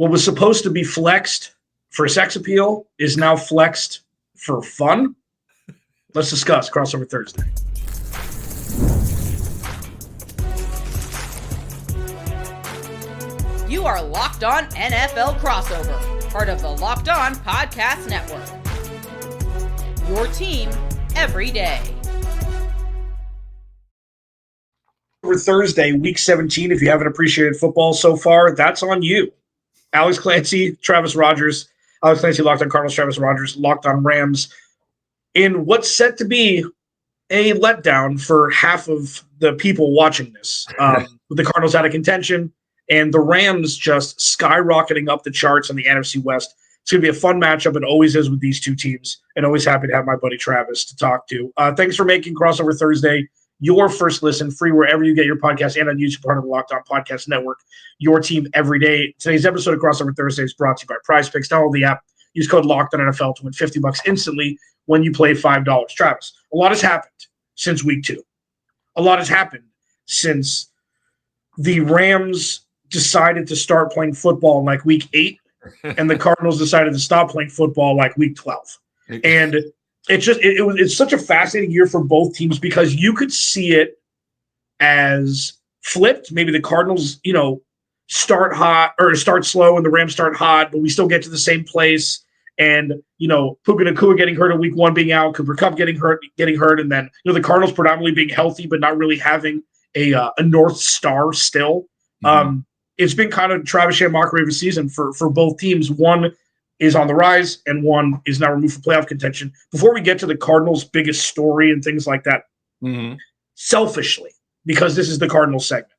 what was supposed to be flexed for sex appeal is now flexed for fun? Let's discuss Crossover Thursday. You are Locked On NFL Crossover, part of the Locked On Podcast Network. Your team every day. For Thursday, week 17, if you haven't appreciated football so far, that's on you. Alex Clancy, Travis Rogers. Alex Clancy, Locked On Cardinals, Travis Rogers, Locked On Rams. In what's set to be a letdown for half of the people watching this, with the Cardinals out of contention and the Rams just skyrocketing up the charts on the NFC West. It's going to be a fun matchup. It always is with these two teams, and always happy to have my buddy Travis to talk to. Thanks for making Crossover Thursday your first listen, free wherever you get your podcast and on YouTube, part of the Locked On Podcast Network, your team every day. Today's episode of Crossover Thursday is brought to you by Prize Picks. Download the app. Use code LOCKEDONNFL to win $50 instantly when you play $5. Travis, a lot has happened since week 2. A lot has happened since the Rams decided to start playing football in like week 8, and the Cardinals decided to stop playing football like week 12. And it's such a fascinating year for both teams because you could see it as flipped. Maybe the Cardinals, start hot or start slow and the Rams start hot, but we still get to the same place. And, Puka Nacua getting hurt in week 1, being out, Cooper Kupp getting hurt. And then, the Cardinals predominantly being healthy, but not really having a North Star still. Mm-hmm. It's been kind of Travis mockery of a season for both teams. One is on the rise, and one is now removed from playoff contention. Before we get to the Cardinals' biggest story and things like that, selfishly, because this is the Cardinals segment,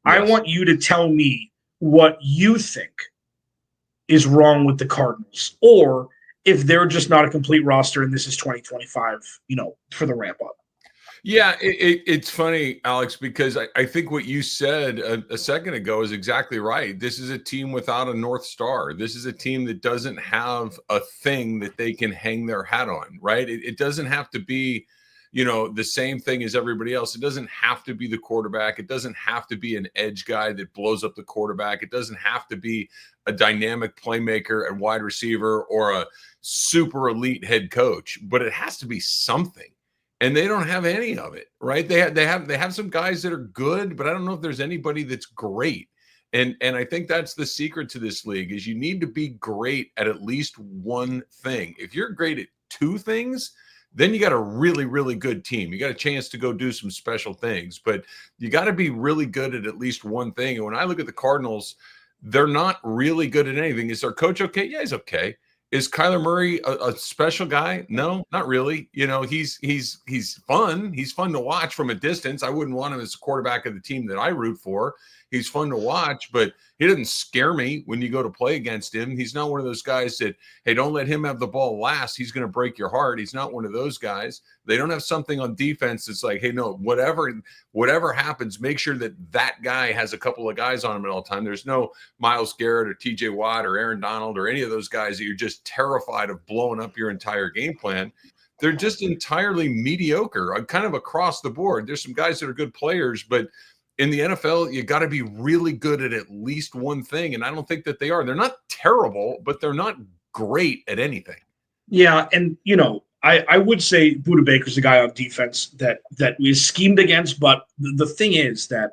yes, I want you to tell me what you think is wrong with the Cardinals, or if they're just not a complete roster and this is 2025, for the ramp up. Yeah, it's funny, Alex, because I think what you said a second ago is exactly right. This is a team without a North Star. This is a team that doesn't have a thing that they can hang their hat on, right? It doesn't have to be, the same thing as everybody else. It doesn't have to be the quarterback. It doesn't have to be an edge guy that blows up the quarterback. It doesn't have to be a dynamic playmaker and wide receiver or a super elite head coach, but it has to be something. And they don't have any of it, right? They have some guys that are good, but I don't know if there's anybody that's great. And I think that's the secret to this league is you need to be great at least one thing. If you're great at 2 things, then you got a really, really good team. You got a chance to go do some special things, but you got to be really good at least one thing. And when I look at the Cardinals, they're not really good at anything. Is their coach okay? Yeah, he's okay. Is Kyler Murray a special guy? No, not really. He's fun. He's fun to watch from a distance. I wouldn't want him as a quarterback of the team that I root for. He's fun to watch, but he doesn't scare me when you go to play against him. He's not one of those guys that, hey, don't let him have the ball last. He's going to break your heart. He's not one of those guys. They don't have something on defense that's like, hey, no, whatever happens, make sure that guy has a couple of guys on him at all time. There's no Myles Garrett or TJ Watt or Aaron Donald or any of those guys that you're just terrified of blowing up your entire game plan. They're just entirely mediocre, kind of across the board. There's some guys that are good players, but in the NFL, you got to be really good at least one thing, and I don't think that they are. They're not terrible, but they're not great at anything. Yeah, and I would say Budda Baker's the guy on defense that we schemed against, but the thing is that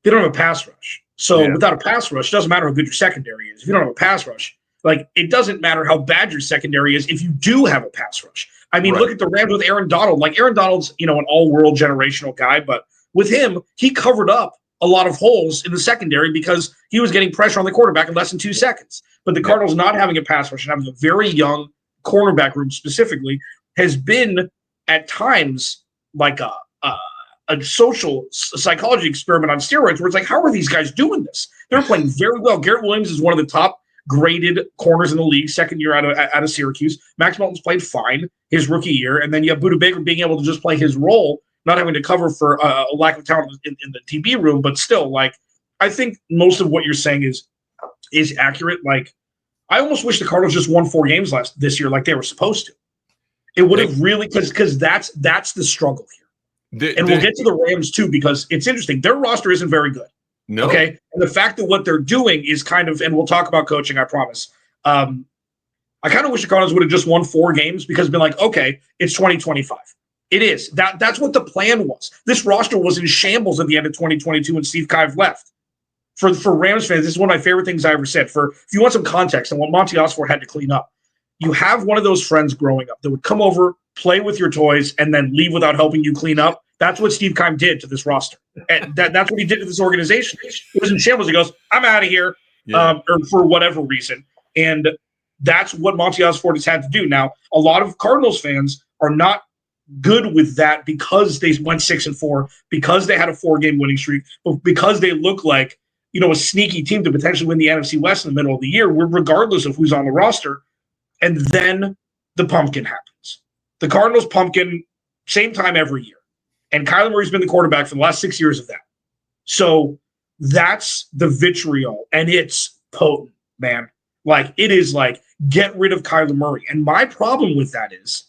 they don't have a pass rush. So without a pass rush, it doesn't matter how good your secondary is. If you don't have a pass rush, it doesn't matter how bad your secondary is if you do have a pass rush. I mean, Look at the Rams with Aaron Donald. Aaron Donald's, an all-world generational guy, but with him, he covered up a lot of holes in the secondary because he was getting pressure on the quarterback in less than 2 seconds. But the Cardinals not having a pass rush and having a very young cornerback room specifically has been at times like a social psychology experiment on steroids where it's like, how are these guys doing this? They're playing very well. Garrett Williams is one of the top graded corners in the league, second year out of Syracuse. Max Melton's played fine his rookie year. And then you have Budda Baker being able to just play his role, not having to cover for a lack of talent in the TB room, but still, I think most of what you're saying is accurate. I almost wish the Cardinals just won 4 games this year like they were supposed to. It would have really, because that's the struggle here. And we'll get to the Rams too, because it's interesting. Their roster isn't very good. No. Okay. And the fact that what they're doing is kind of, and we'll talk about coaching, I promise. I kind of wish the Cardinals would have just won 4 games because been like, okay, it's 2025. It is. That's what the plan was. This roster was in shambles at the end of 2022 when Steve Keim left. For Rams fans, this is one of my favorite things I ever said. If you want some context on what Monty Osborne had to clean up, you have one of those friends growing up that would come over, play with your toys, and then leave without helping you clean up. That's what Steve Keim did to this roster. And that's what he did to this organization. It was in shambles. He goes, I'm out of here, or for whatever reason. And that's what Monty Osborne has had to do. Now, a lot of Cardinals fans are not good with that because they went 6-4, because they had a 4-game winning streak, but because they look like, a sneaky team to potentially win the NFC West in the middle of the year, regardless of who's on the roster. And then the pumpkin happens. The Cardinals pumpkin, same time every year. And Kyler Murray's been the quarterback for the last 6 years of that. So that's the vitriol, and it's potent, man. Like, it is like, get rid of Kyler Murray. And my problem with that is,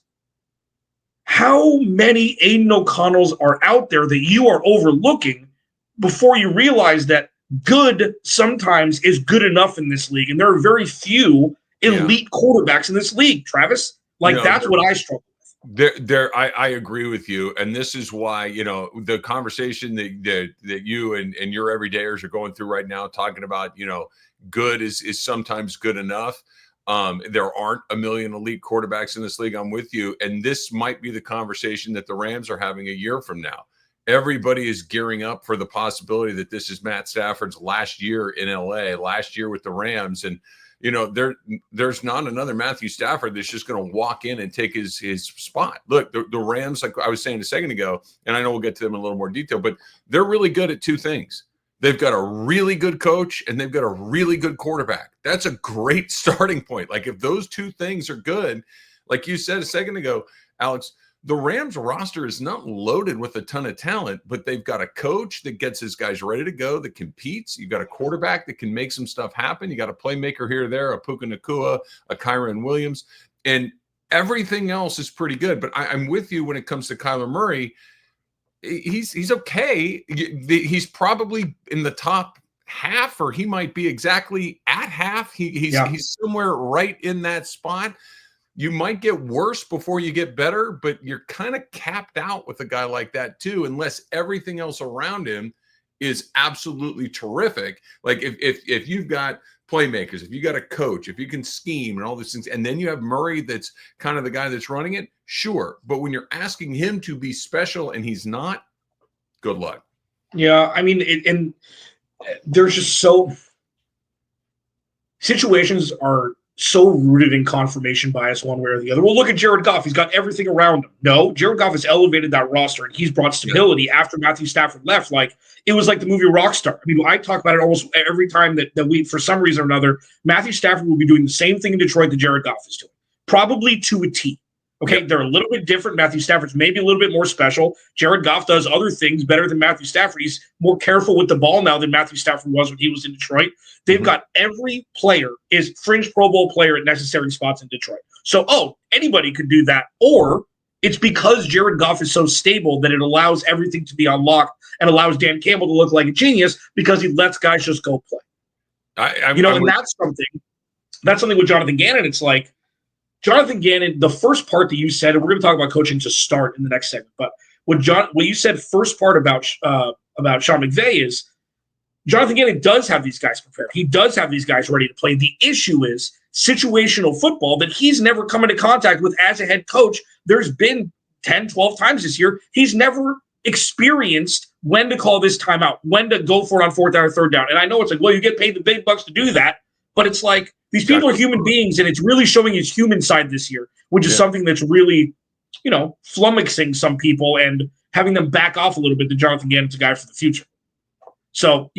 how many Aiden O'Connells are out there that you are overlooking before you realize that good sometimes is good enough in this league? And there are very few elite quarterbacks in this league, Travis. That's what I struggle with. I agree with you. And this is why, the conversation that you and your everydayers are going through right now, talking about, good is sometimes good enough. There aren't a million elite quarterbacks in this league. I'm with you. And this might be the conversation that the Rams are having a year from now. Everybody is gearing up for the possibility that this is Matt Stafford's last year in LA, last year with the Rams. And, there's not another Matthew Stafford that's just going to walk in and take his spot. Look, the Rams, like I was saying a second ago, and I know we'll get to them in a little more detail, but they're really good at 2 things. They've got a really good coach and they've got a really good quarterback. That's a great starting point. Like, if those 2 things are good, like you said a second ago, Alex, the Rams roster is not loaded with a ton of talent, but they've got a coach that gets his guys ready to go, that competes. You've got a quarterback that can make some stuff happen. You got a playmaker here or there, a Puka Nacua, a Kyron Williams, and everything else is pretty good. But I'm with you when it comes to Kyler Murray. He's okay. He's probably in the top half, or he might be exactly at half. He's somewhere right in that spot. You might get worse before you get better, but you're kind of capped out with a guy like that too, unless everything else around him is absolutely terrific. Like, if you've got playmakers, if you got a coach, if you can scheme and all these things, and then you have Murray that's kind of the guy that's running it, sure. But when you're asking him to be special and he's not, good luck. Yeah, I mean, and there's just situations are so rooted in confirmation bias one way or the other. Well, look at Jared Goff. He's got everything around him. No, Jared Goff has elevated that roster, and he's brought stability after Matthew Stafford left. Like, it was like the movie Rockstar. I mean, I talk about it almost every time that we, for some reason or another, Matthew Stafford will be doing the same thing in Detroit that Jared Goff is doing, probably to a T. Okay, they're a little bit different. Matthew Stafford's maybe a little bit more special. Jared Goff does other things better than Matthew Stafford. He's more careful with the ball now than Matthew Stafford was when he was in Detroit. They've got every player is fringe Pro Bowl player at necessary spots in Detroit. So, anybody could do that. Or it's because Jared Goff is so stable that it allows everything to be unlocked and allows Dan Campbell to look like a genius because he lets guys just go play. And that's something with Jonathan Gannon. It's like, Jonathan Gannon, the first part that you said, and we're going to talk about coaching to start in the next segment, but what you said first part about Sean McVay is Jonathan Gannon does have these guys prepared. He does have these guys ready to play. The issue is situational football that he's never come into contact with as a head coach. There's been 10, 12 times this year. He's never experienced when to call this timeout, when to go for it on 4th down or 3rd down. And I know it's like, well, you get paid the big bucks to do that, but it's like, these people are human beings, and it's really showing his human side this year, which is something that's really, flummoxing some people and having them back off a little bit to Jonathan Gannon's a guy for the future. So,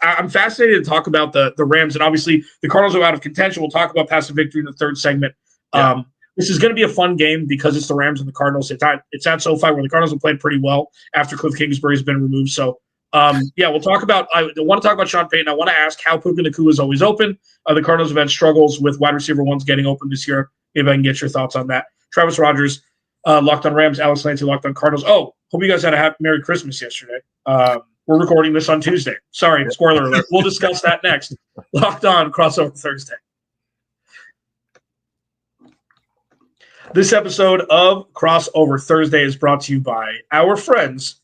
I'm fascinated to talk about the Rams, and obviously the Cardinals are out of contention. We'll talk about past the victory in the 3rd segment. Yeah. This is going to be a fun game because it's the Rams and the Cardinals. It's at SoFi where the Cardinals have played pretty well after Cliff Kingsbury has been removed. So, we'll talk about – I want to talk about Sean Payton. I want to ask how Puka Nacua is always open. The Cardinals have had struggles with wide receiver ones getting open this year. Maybe I can get your thoughts on that. Travis Rogers, Locked on Rams. Alex Clancy, Locked on Cardinals. Oh, hope you guys had a happy Merry Christmas yesterday. We're recording this on Tuesday. Sorry, spoiler alert. We'll discuss that next. Locked On Crossover Thursday. This episode of Crossover Thursday is brought to you by our friends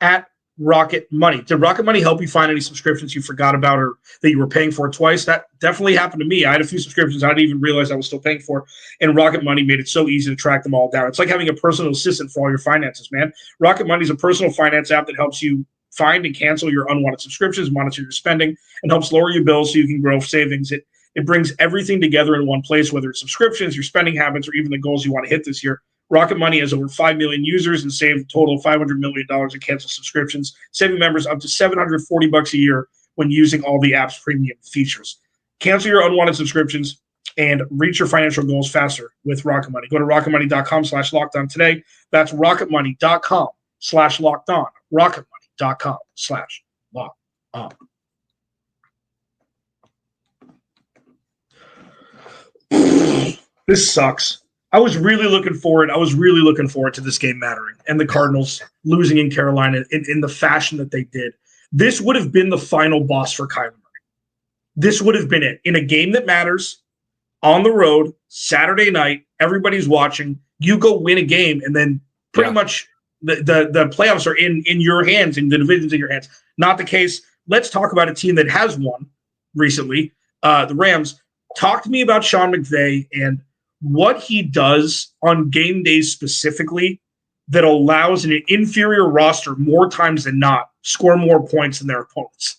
at Rocket Money. Did Rocket Money help you find any subscriptions you forgot about or that you were paying for twice? That definitely happened to me. I had a few subscriptions I didn't even realize I was still paying for, and Rocket Money made it so easy to track them all down. It's like having a personal assistant for all your finances, man. Rocket Money is a personal finance app that helps you find and cancel your unwanted subscriptions, monitor your spending, and helps lower your bills so you can grow savings. It brings everything together in one place, whether it's subscriptions, your spending habits, or even the goals you want to hit this year. Rocket Money has over 5 million users and saved a total of $500 million in canceled subscriptions, saving members up to $740 a year when using all the app's premium features. Cancel your unwanted subscriptions and reach your financial goals faster with Rocket Money. Go to rocketmoney.com/lockedon today. That's rocketmoney.com/lockedon. rocketmoney.com/lockedon. This sucks. I was really looking forward to this game mattering and the Cardinals losing in Carolina in the fashion that they did. This would have been the final boss for Kyler Murray. This would have been it. In a game that matters, on the road, Saturday night, everybody's watching. You go win a game, and then pretty much the playoffs are in your hands, and the division's in your hands. Not the case. Let's talk about a team that has won recently, the Rams. Talk to me about Sean McVey and what he does on game days specifically that allows an inferior roster more times than not score more points than their opponents.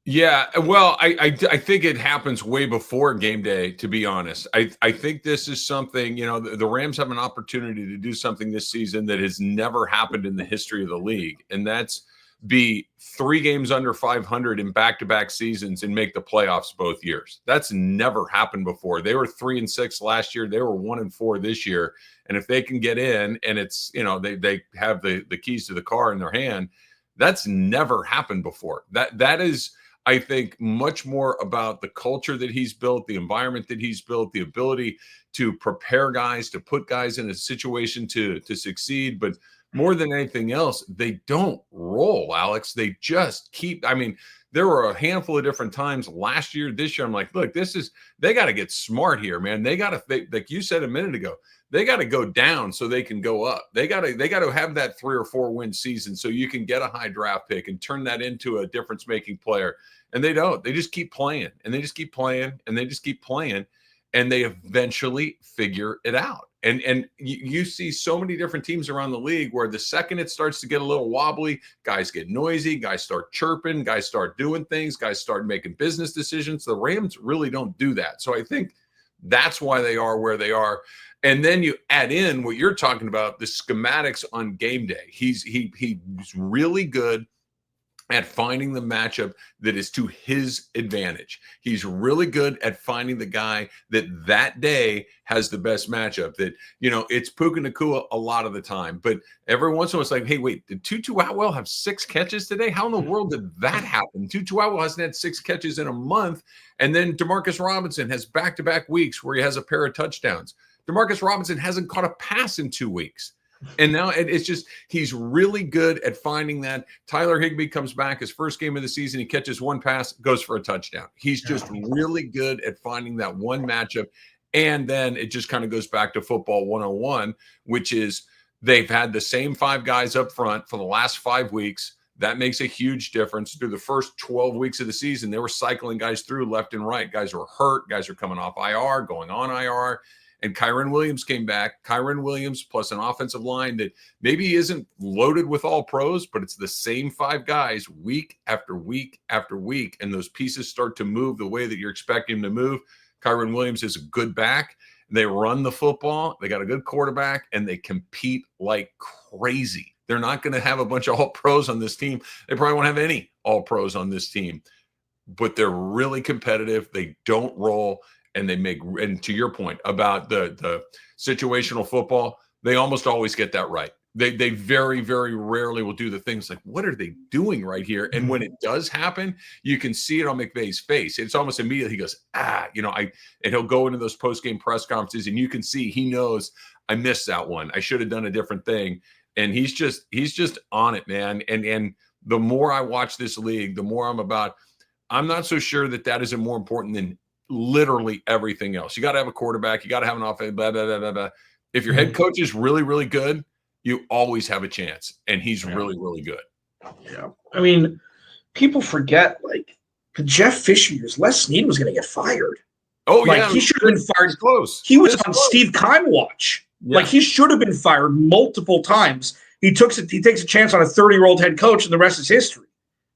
Yeah, well, I think it happens way before game day, to be honest. I think this is something, the Rams have an opportunity to do something this season that has never happened in the history of the league, and that's be 3 games under 500 in back-to-back seasons and make the playoffs both years. That's never happened before. They were 3-6 last year. They were 1-4 this year. And if they can get in and it's, they have the keys to the car in their hand, that's never happened before. That is, I think, much more about the culture that he's built, the environment that he's built, the ability to prepare guys, to put guys in a situation to succeed. But more than anything else, they don't roll, Alex. They just keep. I mean, there were a handful of different times last year, this year. I'm like, look, they got to get smart here, man. They got to, like you said a minute ago, they got to go down so they can go up. They got to have that 3 or 4 win season so you can get a high draft pick and turn that into a difference making player. And they don't. They just keep playing and they just keep playing and they just keep playing, and they eventually figure it out. And you see so many different teams around the league where the second it starts to get a little wobbly, guys get noisy, guys start chirping, guys start doing things, guys start making business decisions. The Rams really don't do that. So I think that's why they are where they are. And then you add in what you're talking about, the schematics on game day. He's really good at finding the matchup that is to his advantage. He's really good at finding the guy that day has the best matchup. That, it's Puka Nacua a lot of the time, but every once in a while it's like, hey, wait, did Tutu Atwell have 6 catches today? How in the world did that happen? Tutu Atwell hasn't had 6 catches in a month, and then Demarcus Robinson has back-to-back weeks where he has a pair of touchdowns. Demarcus Robinson hasn't caught a pass in 2 weeks. And now it's just, he's really good at finding that. Tyler Higbee comes back his first game of the season. He catches 1 pass, goes for a touchdown. He's just really good at finding that one matchup. And then it just kind of goes back to football 101, which is they've had the same 5 guys up front for the last 5 weeks. That makes a huge difference. Through the first 12 weeks of the season, they were cycling guys through left and right. Guys were hurt. Guys are coming off IR, going on IR. And Kyren Williams came back. Kyren Williams plus an offensive line that maybe isn't loaded with all pros, but it's the same 5 guys week after week after week. And those pieces start to move the way that you're expecting them to move. Kyren Williams is a good back. They run the football. They got a good quarterback, and they compete like crazy. They're not going to have a bunch of all pros on this team. They probably won't have any all pros on this team, but they're really competitive. They don't roll. And they make, and to your point about the situational football, they almost always get that right. They very, very rarely will do the things like, what are they doing right here? And when it does happen, you can see it on McVay's face. It's almost immediately he goes, and he'll go into those post-game press conferences, and you can see he knows, I missed that one. I should have done a different thing. And he's just on it, man. And the more I watch this league, the more I'm not so sure that isn't more important than literally everything else. You got to have a quarterback. You got to have an offense, blah, blah, blah, blah, blah. If your head coach is really, really good, you always have a chance. And he's really, really good. Yeah. I mean, people forget, like, the Jeff Fisher years, Les Snead was going to get fired. Oh, like, yeah. He should have been fired. Close. He was on Steve Keim watch. Yeah. Like, he should have been fired multiple times. He takes a chance on a 30-year-old head coach, and the rest is history.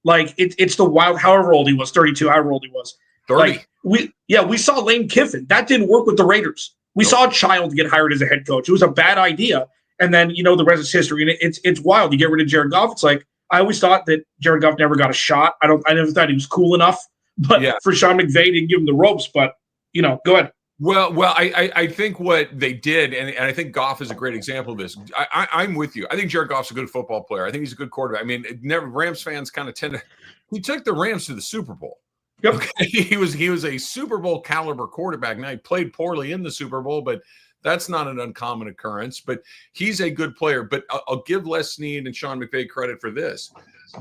Like, it's the wild, however old he was, 32, however old he was. 30. Like, we saw Lane Kiffin. That didn't work with the Raiders. We saw a child get hired as a head coach. It was a bad idea. And then, the rest is history. And it's wild. You get rid of Jared Goff. It's like, I always thought that Jared Goff never got a shot. I never thought he was cool enough. But for Sean McVay, didn't give him the ropes. But, go ahead. Well, I think what they did, and I think Goff is a great example of this. I'm with you. I think Jared Goff's a good football player. I think he's a good quarterback. I mean, Rams fans kind of tend to. He took the Rams to the Super Bowl. Yep. Okay? He was a Super Bowl caliber quarterback. Now he played poorly in the Super Bowl, but that's not an uncommon occurrence. But he's a good player. But I'll give Les Snead and Sean McVay credit for this.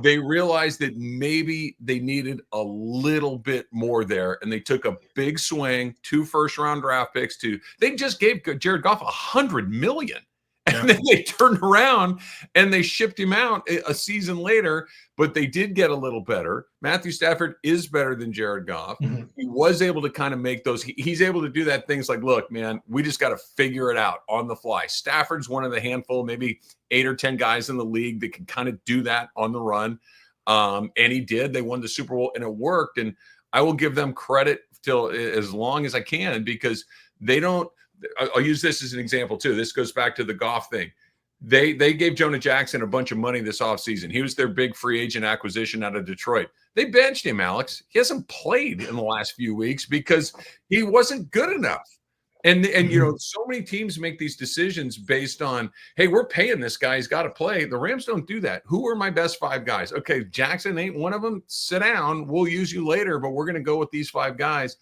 They realized that maybe they needed a little bit more there, and they took a big swing, 2 first-round draft picks. They just gave Jared Goff $100 million, and then they turned around and they shipped him out a season later. But they did get a little better. Matthew Stafford is better than Jared Goff. Mm-hmm. He was able to kind of make those. He's able to do that. Things like, look, man, we just got to figure it out on the fly. Stafford's one of the handful, maybe 8 or 10 guys in the league that can kind of do that on the run. And he did. They won the Super Bowl, and it worked. And I will give them credit till as long as I can, because they don't. I'll use this as an example too. This goes back to the Goff thing. They gave Jonah Jackson a bunch of money this offseason. He was their big free agent acquisition out of Detroit. They benched him, Alex. He hasn't played in the last few weeks because he wasn't good enough. And so many teams make these decisions based on, hey, we're paying this guy. He's got to play. The Rams don't do that. Who are my best 5 guys? Okay, Jackson ain't one of them. Sit down. We'll use you later, but we're going to go with these 5 guys.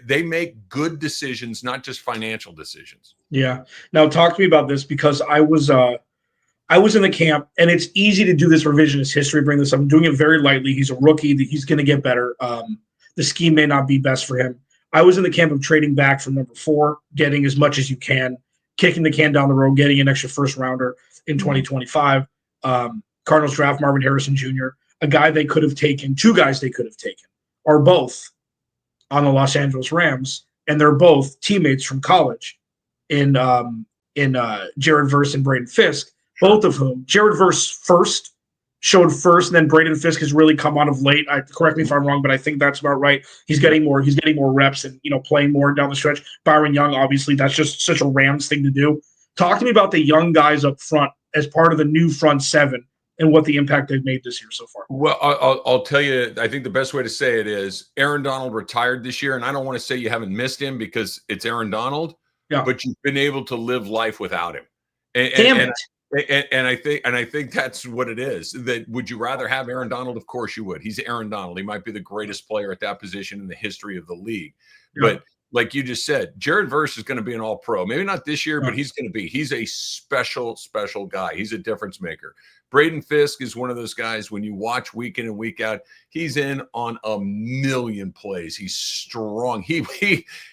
They make good decisions, not just financial decisions. Yeah. Now talk to me about this, because I was in the camp, and it's easy to do this revisionist history, bring this up. I'm doing it very lightly. He's a rookie. He's going to get better. The scheme may not be best for him. I was in the camp of trading back from number 4, getting as much as you can, kicking the can down the road, getting an extra first rounder in 2025. Cardinals draft Marvin Harrison Jr., a guy they could have taken. 2 guys they could have taken are both on the Los Angeles Rams, and they're both teammates from college in Jared Verse and Braden Fisk, both of whom Jared Verse showed first, and then Braden Fisk has really come on of late. Correct me if I'm wrong, but I think that's about right. He's getting more reps and playing more down the stretch. Byron Young, obviously, that's just such a Rams thing to do. Talk to me about the young guys up front as part of the new front 7 and what the impact they've made this year so far. Well, I'll tell you, I think the best way to say it is Aaron Donald retired this year, and I don't want to say you haven't missed him because it's Aaron Donald, but you've been able to live life without him. And I think that's what it is. That would you rather have Aaron Donald? Of course you would. He's Aaron Donald. He might be the greatest player at that position in the history of the league. Yeah. But like you just said, Jared Verse is going to be an all-pro. Maybe not this year, but he's going to be. He's a special, special guy. He's a difference maker. Braden Fisk is one of those guys, when you watch week in and week out, he's in on a million plays. He's strong. He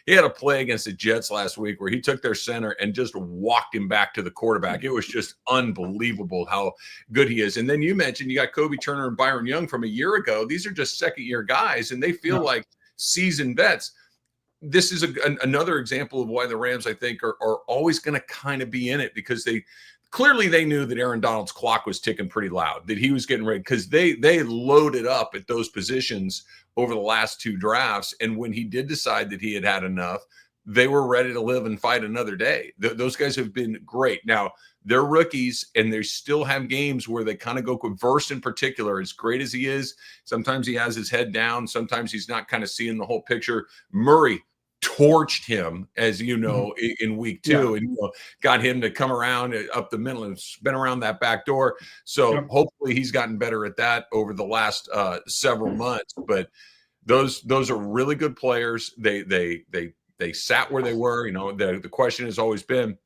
had a play against the Jets last week where he took their center and just walked him back to the quarterback. It was just unbelievable how good he is. And then you mentioned you got Kobe Turner and Byron Young from a year ago. These are just second-year guys, and they feel like seasoned vets. This is another example of why the Rams, I think, are always going to kind of be in it, because they knew that Aaron Donald's clock was ticking pretty loud, that he was getting ready, because they loaded up at those positions over the last 2 drafts. And when he did decide that he had had enough, they were ready to live and fight another day. Those guys have been great. Now, they're rookies, and they still have games where they kind of go. Verse in particular, as great as he is, sometimes he has his head down. Sometimes he's not kind of seeing the whole picture. Murray torched him, as you know, in week 2, and got him to come around up the middle and spin around that back door. So hopefully he's gotten better at that over the last several months. But those are really good players. They sat where they were. The question has always been,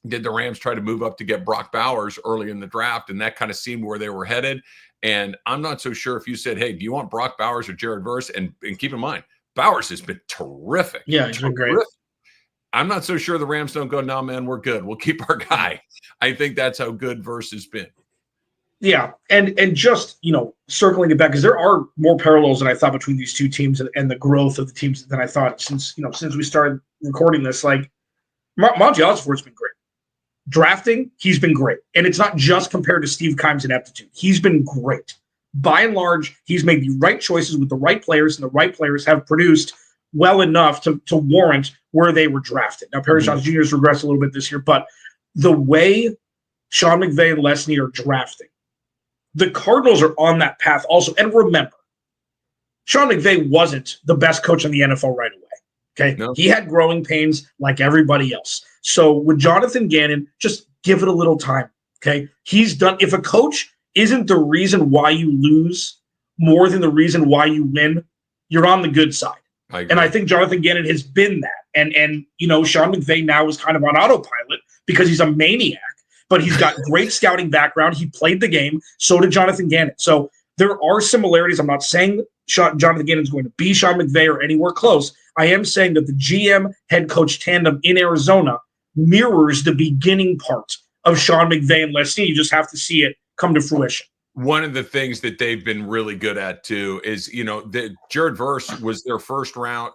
did the Rams try to move up to get Brock Bowers early in the draft? And that kind of seemed where they were headed. And I'm not so sure if you said, hey, do you want Brock Bowers or Jared Verse? And keep in mind, Bowers has been terrific. Yeah, he's been great. I'm not so sure the Rams don't go, no, man, we're good. We'll keep our guy. I think that's how good Verse has been. Yeah, and just, circling it back, because there are more parallels than I thought between these two teams and the growth of the teams than I thought since we started recording this. Like, Monty Osborne's been great. Drafting, he's been great. And it's not just compared to Steve Keim's ineptitude. He's been great. By and large, he's made the right choices with the right players, and the right players have produced well enough to warrant where they were drafted. Now, Perry Johnson Jr. has regressed a little bit this year, but the way Sean McVay and Les Snead are drafting, the Cardinals are on that path also. And remember, Sean McVay wasn't the best coach in the NFL right away. Okay. No. He had growing pains like everybody else. So with Jonathan Gannon, just give it a little time. Okay. He's done. If a coach isn't the reason why you lose more than the reason why you win, you're on the good side. And I think Jonathan Gannon has been that. And Sean McVay now is kind of on autopilot because he's a maniac, but he's got great scouting background. He played the game. So did Jonathan Gannon. So there are similarities. I'm not saying Jonathan Gannon is going to be Sean McVay or anywhere close. I am saying that the GM head coach tandem in Arizona mirrors the beginning part of Sean McVay and Les Snead. You just have to see it come to fruition. One of the things that they've been really good at too is, that Jared Verse was their first round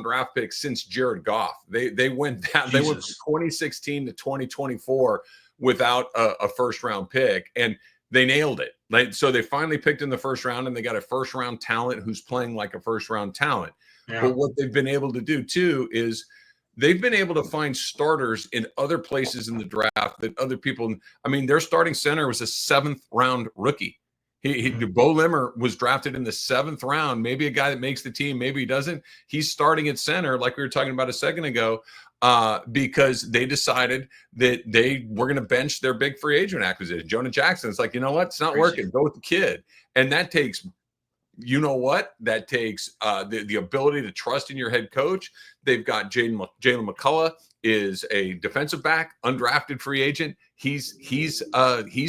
draft pick since Jared Goff. They went down, they went from 2016 to 2024 without a first round pick, and they nailed it. So they finally picked in the first round, and they got a first round talent who's playing like a first round talent. Yeah. But what they've been able to do too is they've been able to find starters in other places in the draft that other people. I mean, their starting center was a 7th round rookie. Bo Limmer was drafted in the 7th round. Maybe a guy that makes the team, maybe he doesn't. He's starting at center, like we were talking about a second ago, because they decided that they were going to bench their big free agent acquisition, Jonah Jackson. It's like, you know what? It's not working. Go with the kid. And that takes, that takes the ability to trust in your head coach. They've got Jalen McCullough is a defensive back, undrafted free agent. He's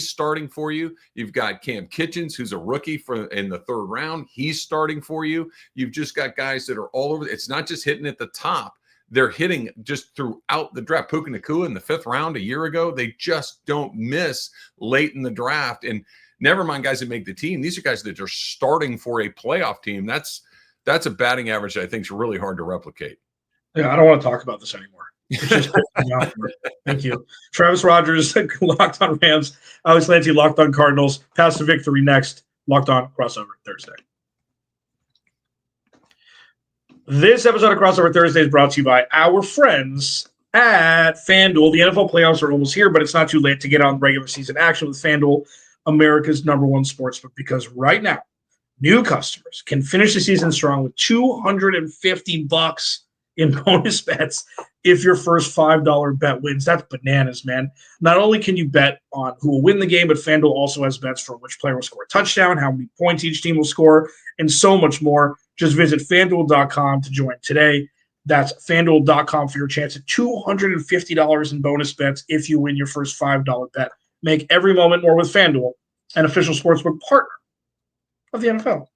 starting for you. You've got Cam Kitchens, who's a rookie in the 3rd round. He's starting for you. You've just got guys that are all over. It's not just hitting at the top. They're hitting just throughout the draft. Puka Nacua in the 5th round a year ago. They just don't miss late in the draft. And never mind guys that make the team. These are guys that are starting for a playoff team. That's a batting average that I think is really hard to replicate. Yeah, I don't want to talk about this anymore. Thank you. Travis Rogers, Locked on Rams. Alex Clancy, Locked on Cardinals. Pass to victory next. Locked on Crossover Thursday. This episode of Crossover Thursday is brought to you by our friends at FanDuel. The NFL playoffs are almost here, but it's not too late to get on regular season action with FanDuel, America's #1 sportsbook, because right now, new customers can finish the season strong with $250 in bonus bets if your first $5 bet wins. That's bananas, man. Not only can you bet on who will win the game, but FanDuel also has bets for which player will score a touchdown, how many points each team will score, and so much more. Just visit FanDuel.com to join today. That's FanDuel.com for your chance at $250 in bonus bets if you win your first $5 bet. Make every moment more with FanDuel, an official sportsbook partner of the NFL.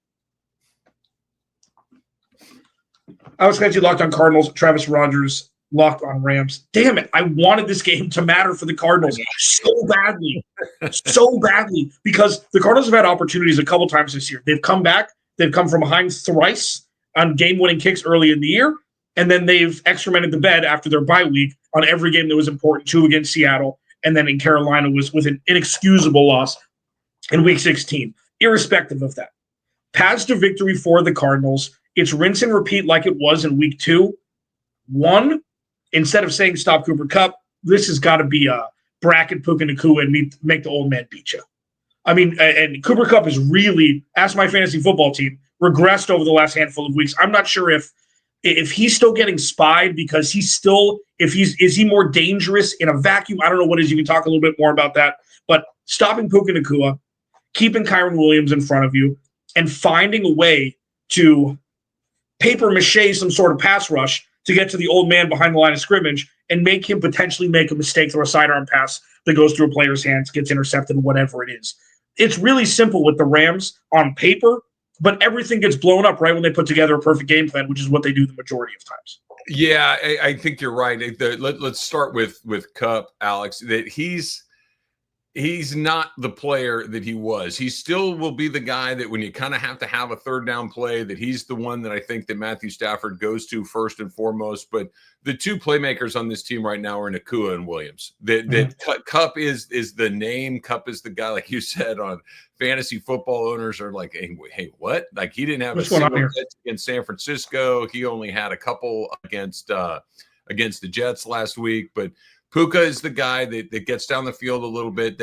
Alex Clancy, Locked on Cardinals. Travis Rogers, Locked on Rams. Damn it. I wanted this game to matter for the Cardinals so badly. So badly. Because the Cardinals have had opportunities a couple times this year. They've come back. They've come from behind thrice on game-winning kicks early in the year. And then they've excremented the bed after their bye week on every game that was important, 2 against Seattle. And then in Carolina was with an inexcusable loss in Week 16. Irrespective of that, paths to victory for the Cardinals. It's rinse and repeat like it was in Week 2. 1, instead of saying stop Cooper Kupp, this has got to be a bracket Puka Nacua and make the old man beat you. I mean, and Cooper Kupp has really, ask my fantasy football team, regressed over the last handful of weeks. I'm not sure if he's still getting spied because is he more dangerous in a vacuum? I don't know what it is. You can talk a little bit more about that. But stopping Puka Nacua, keeping Kyron Williams in front of you, and finding a way to paper mache some sort of pass rush to get to the old man behind the line of scrimmage and make him potentially make a mistake, throw a sidearm pass that goes through a player's hands, gets intercepted, whatever it is. It's really simple with the Rams on paper, but everything gets blown up right when they put together a perfect game plan, which is what they do the majority of times. Yeah, I think you're right. Let's start with Kupp, Alex, that he's not the player that he was. He still will be the guy that when you kind of have to have a third down play, that he's the one that I think that Matthew Stafford goes to first and foremost. But the two playmakers on this team right now are Nakua and Williams. Kupp is the name. Kupp is the guy, like you said, on fantasy football owners are like, hey, what? Like he didn't have a single hit against San Francisco. He only had a couple against the Jets last week, but Puka is the guy that gets down the field a little bit.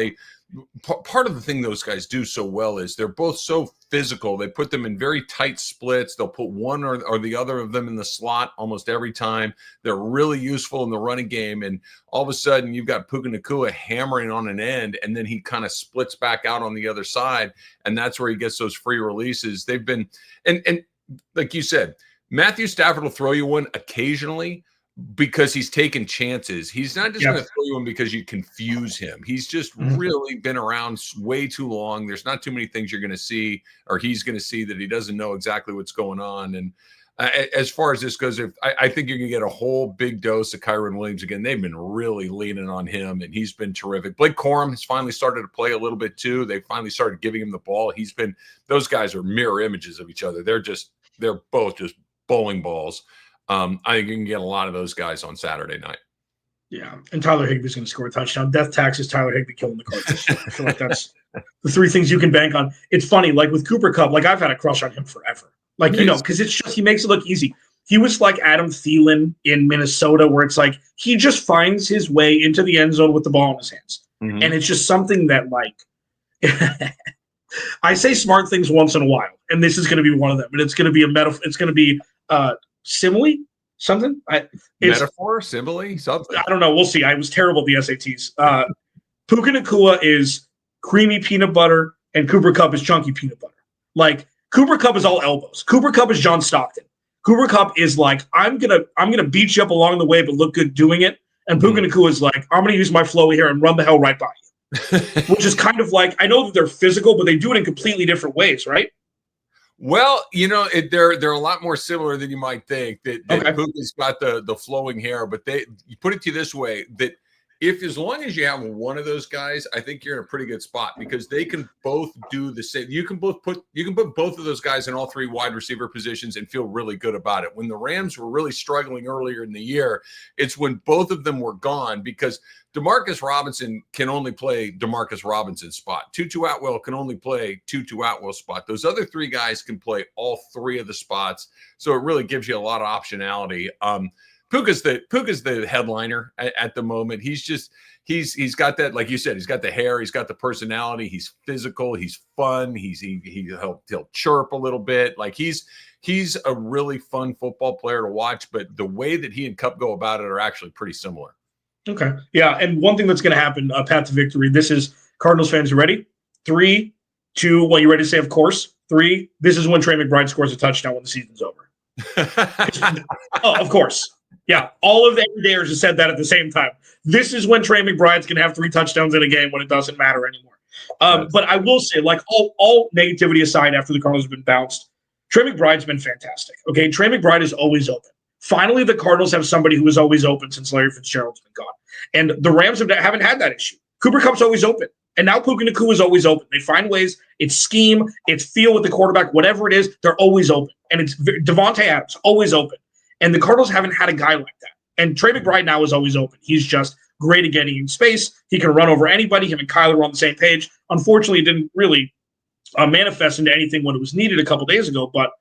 Part of the thing those guys do so well is they're both so physical. They put them in very tight splits. They'll put one or the other of them in the slot almost every time. They're really useful in the running game. And all of a sudden you've got Puka Nacua hammering on an end, and then he kind of splits back out on the other side. And that's where he gets those free releases. They've been, and like you said, Matthew Stafford will throw you one occasionally, because he's taken chances. He's not just going to throw you in because you confuse him. He's just really been around way too long. There's not too many things you're going to see, or he's going to see, that he doesn't know exactly what's going on. And as far as this goes, I think you're going to get a whole big dose of Kyren Williams again. They've been really leaning on him, and he's been terrific. Blake Corum has finally started to play a little bit too. They finally started giving him the ball. Those guys are mirror images of each other. They're both just bowling balls. I think you can get a lot of those guys on Saturday night. Yeah, and Tyler Higbee's going to score a touchdown. Death taxes, Tyler Higbee killing the Cardinals. I feel like that's the three things you can bank on. It's funny, like with Cooper Kupp, like I've had a crush on him forever. Like, because it's just, he makes it look easy. He was like Adam Thielen in Minnesota, where it's like he just finds his way into the end zone with the ball in his hands. Mm-hmm. And it's just something that, like, I say smart things once in a while, and this is going to be one of them. And it's going to be a metaphor. It's going to be simile, something. Metaphor, simile, something. I don't know. We'll see. I was terrible at the SATs. Puka Nacua is creamy peanut butter, and Cooper Kupp is chunky peanut butter. Like, Cooper Kupp is all elbows. Cooper Kupp is John Stockton. Cooper Kupp is like, I'm gonna beat you up along the way, but look good doing it. And Puka Nacua is like, I'm gonna use my flow here and run the hell right by you. Which is kind of like, I know that they're physical, but they do it in completely different ways, right? Well, they're a lot more similar than you might think. That Puka's got the flowing hair, but you put it to you this way, that as long as you have one of those guys, I think you're in a pretty good spot, because they can both do the same. You can put both of those guys in all three wide receiver positions and feel really good about it. When the Rams were really struggling earlier in the year, it's when both of them were gone, because Demarcus Robinson can only play Demarcus Robinson's spot. Tutu Atwell can only play Tutu Atwell's spot. Those other three guys can play all three of the spots. So it really gives you a lot of optionality. Puka's the headliner at the moment. He's he's got that, like you said, he's got the hair, he's got the personality, he's physical, he's fun, he'll chirp a little bit. Like he's a really fun football player to watch, but the way that he and Kupp go about it are actually pretty similar. Okay. Yeah. And one thing that's going to happen, path to victory, this is Cardinals fans. You ready? 3, 2, well, you ready to say, of course? 3, this is when Trey McBride scores a touchdown when the season's over. Oh, of course. Yeah. All of the everydayers have said that at the same time. This is when Trey McBride's going to have 3 touchdowns in a game, when it doesn't matter anymore. But I will say, like, all negativity aside, after the Cardinals have been bounced, Trey McBride's been fantastic. Okay. Trey McBride is always open. Finally, the Cardinals have somebody who is always open since Larry Fitzgerald's been gone. And the Rams haven't had that issue. Cooper Kupp's always open. And now Puka Nacua is always open. They find ways. It's scheme. It's feel with the quarterback. Whatever it is, they're always open. And it's Devontae Adams, always open. And the Cardinals haven't had a guy like that. And Trey McBride now is always open. He's just great at getting in space. He can run over anybody. Him and Kyler were on the same page. Unfortunately, it didn't really manifest into anything when it was needed a couple days ago. But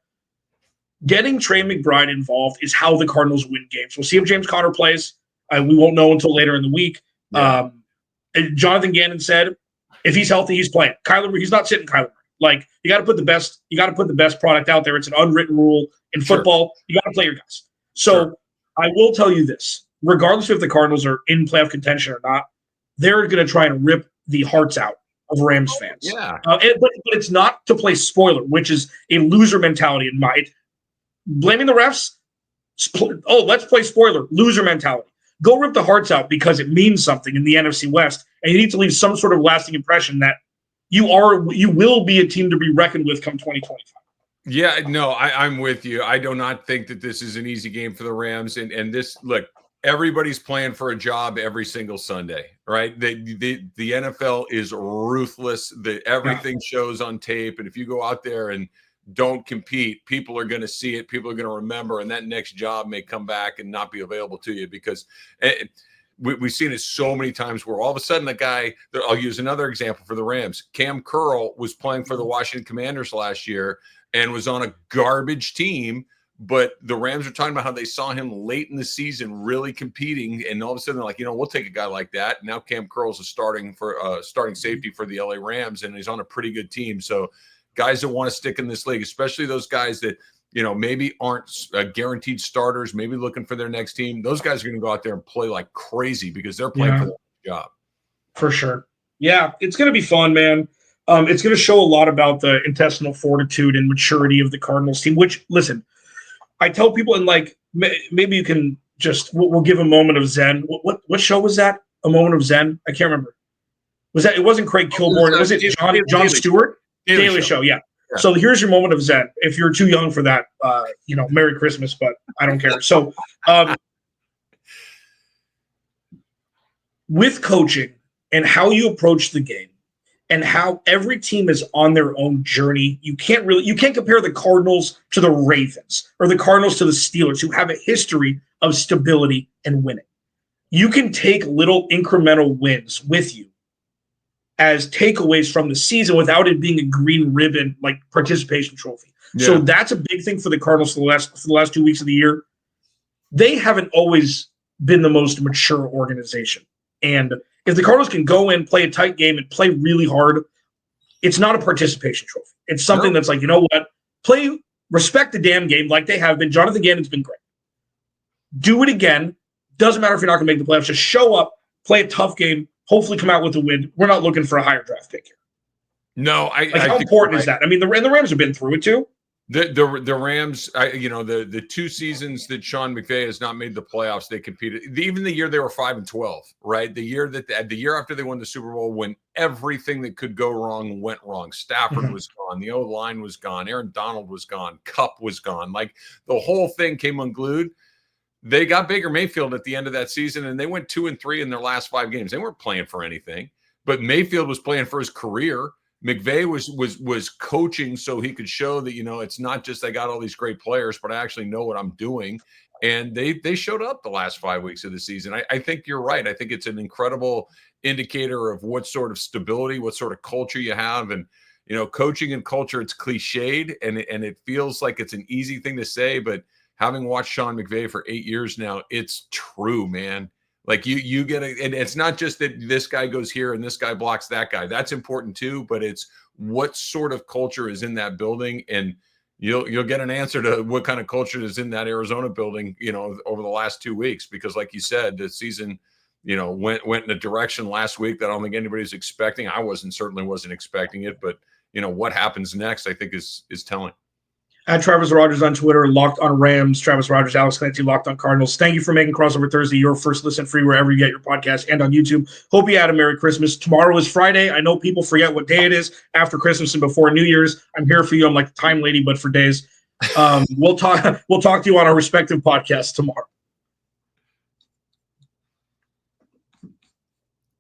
getting Trey McBride involved is how the Cardinals win games. We'll see if James Conner plays. We won't know until later in the week. Yeah. Jonathan Gannon said, if he's healthy, he's playing. He's not sitting Kyler. Like, you got to put the best product out there. It's an unwritten rule in football. Sure. You got to play your guys. So I will tell you this: regardless if the Cardinals are in playoff contention or not, they're going to try and rip the hearts out of Rams fans. Yeah. But it's not to play spoiler, which is a loser mentality in mind. Blaming the refs, let's play spoiler, loser mentality. Go rip the hearts out because it means something in the NFC West, and you need to leave some sort of lasting impression that you will be a team to be reckoned with come 2025. Yeah, no, I'm with you. I do not think that this is an easy game for the Rams. And this, look, everybody's playing for a job every single Sunday, right? The NFL is ruthless. Everything shows on tape. And if you go out there and don't compete, people are going to see it. People are going to remember. And that next job may come back and not be available to you because we've seen it so many times where all of a sudden a guy, I'll use another example for the Rams. Cam Curl was playing for the Washington Commanders last year and was on a garbage team, but the Rams are talking about how they saw him late in the season really competing, and all of a sudden they're like, we'll take a guy like that. Now Cam Curl's starting safety for the LA Rams, and he's on a pretty good team. So guys that want to stick in this league, especially those guys that maybe aren't guaranteed starters, maybe looking for their next team, those guys are going to go out there and play like crazy because they're playing for their job. For sure. Yeah, it's going to be fun, man. It's going to show a lot about the intestinal fortitude and maturity of the Cardinals team, which, listen, I tell people, and like, maybe you can we'll give a moment of zen. What show was that? A moment of zen? I can't remember. It wasn't Craig Kilborn. Was it Jon Stewart? Daily Show, yeah. So here's your moment of zen. If you're too young for that, Merry Christmas, but I don't care. So with coaching and how you approach the game, and how every team is on their own journey. You can't compare the Cardinals to the Ravens or the Cardinals to the Steelers, who have a history of stability and winning. You can take little incremental wins with you as takeaways from the season without it being a green ribbon, like participation trophy. Yeah. So that's a big thing for the Cardinals for the last 2 weeks of the year. They haven't always been the most mature organization. And if the Cardinals can go in, play a tight game, and play really hard, it's not a participation trophy. It's something that's like, you know what? Respect the damn game like they have been. Jonathan Gannon's been great. Do it again. Doesn't matter if you're not going to make the playoffs. Just show up, play a tough game, hopefully come out with a win. We're not looking for a higher draft pick here. No, how important is that? I mean, the Rams have been through it too. The Rams, the 2 seasons that Sean McVey has not made the playoffs, they competed. Even the year they were 5-12, right? The year after they won the Super Bowl, when everything that could go wrong went wrong. Stafford was gone, the O-line was gone, Aaron Donald was gone, Kupp was gone. Like the whole thing came unglued. They got Baker Mayfield at the end of that season, and they went 2-3 in their last 5 games. They weren't playing for anything, but Mayfield was playing for his career. McVey was coaching so he could show that, it's not just I got all these great players, but I actually know what I'm doing. And they showed up the last 5 weeks of the season. I think you're right. I think it's an incredible indicator of what sort of stability, what sort of culture you have. And, coaching and culture, it's cliched and it feels like it's an easy thing to say, but having watched Sean McVey for 8 years now, it's true, man. Like you get it, and it's not just that this guy goes here and this guy blocks that guy. That's important too, but it's what sort of culture is in that building, and you'll get an answer to what kind of culture is in that Arizona building, over the last 2 weeks. Because, like you said, the season, went in a direction last week that I don't think anybody's expecting. I certainly wasn't expecting it, but what happens next, I think is telling. At Travis Rogers on Twitter, Locked on Rams, Travis Rogers, Alex Clancy, Locked on Cardinals. Thank you for making Crossover Thursday your first listen free wherever you get your podcast and on YouTube. Hope you had a Merry Christmas. Tomorrow is Friday. I know people forget what day it is after Christmas and before New Year's. I'm here for you. I'm like the time lady, but for days. We'll talk to you on our respective podcasts tomorrow.